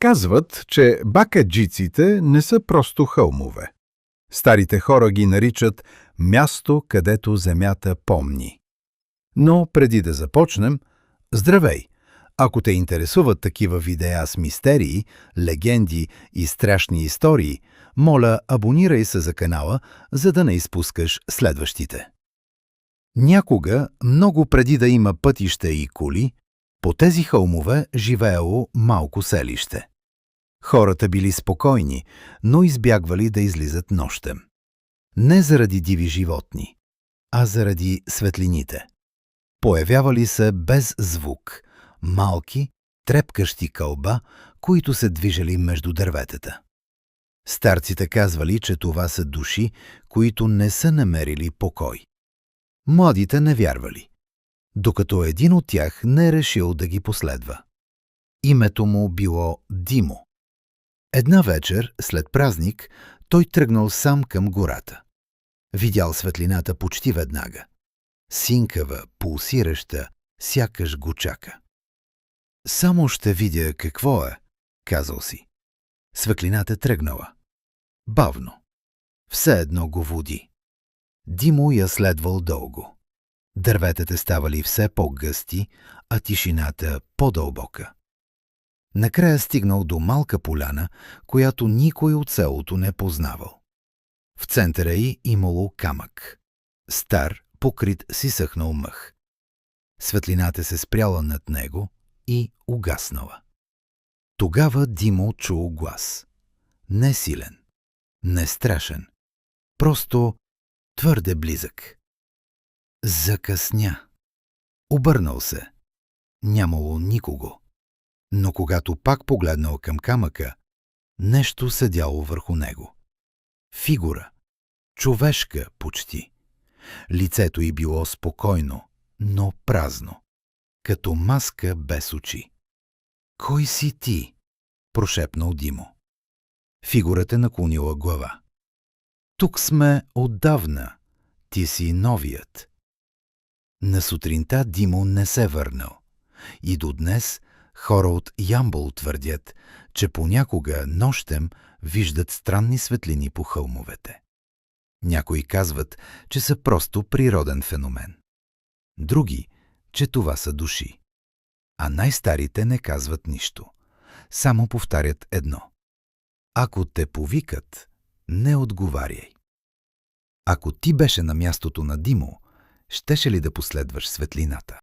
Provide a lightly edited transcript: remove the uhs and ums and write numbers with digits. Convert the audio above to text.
Казват, че бакаджиците не са просто хълмове. Старите хора ги наричат място, където земята помни. Но преди да започнем, здравей! Ако те интересуват такива видеа с мистерии, легенди и страшни истории, моля, абонирай се за канала, за да не изпускаш следващите. Някога, много преди да има пътища и коли, по тези хълмове живеело малко селище. Хората били спокойни, но избягвали да излизат нощем. Не заради диви животни, а заради светлините. Появявали се без звук, малки, трепкащи кълба, които се движели между дърветата. Старците казвали, че това са души, които не са намерили покой. Младите не вярвали, докато един от тях не решил да ги последва. Името му било Димо. Една вечер, след празник, той тръгнал сам към гората. Видял светлината почти веднага. Синкава, пулсираща, сякаш го чака. Само ще видя какво е, казал си. Светлината тръгнала. Бавно. Все едно го води. Димо я следвал дълго. Дърветата ставали все по-гъсти, а тишината по-дълбока. Накрая стигнал до малка поляна, която никой от селото не познавал. В центъра й имало камък. Стар, покрит с изсъхнал мъх. Светлината се спряла над него и угаснала. Тогава Димо чул глас. Не силен, не страшен, просто твърде близък. Закъсня. Обърнал се. Нямало никого. Но когато пак погледнал към камъка, нещо седяло върху него. Фигура. Човешка почти. Лицето й било спокойно, но празно. Като маска без очи. Кой си ти? Прошепнал Димо. Фигурата наклонила глава. Тук сме отдавна. Ти си новият. На сутринта Димо не се върнал. И до днес хора от Ямбол твърдят, че понякога нощем виждат странни светлини по хълмовете. Някои казват, че са просто природен феномен. Други, че това са души. А най-старите не казват нищо. Само повтарят едно. Ако те повикат, не отговаряй. Ако ти беше на мястото на Димо, щеше ли да последваш светлината?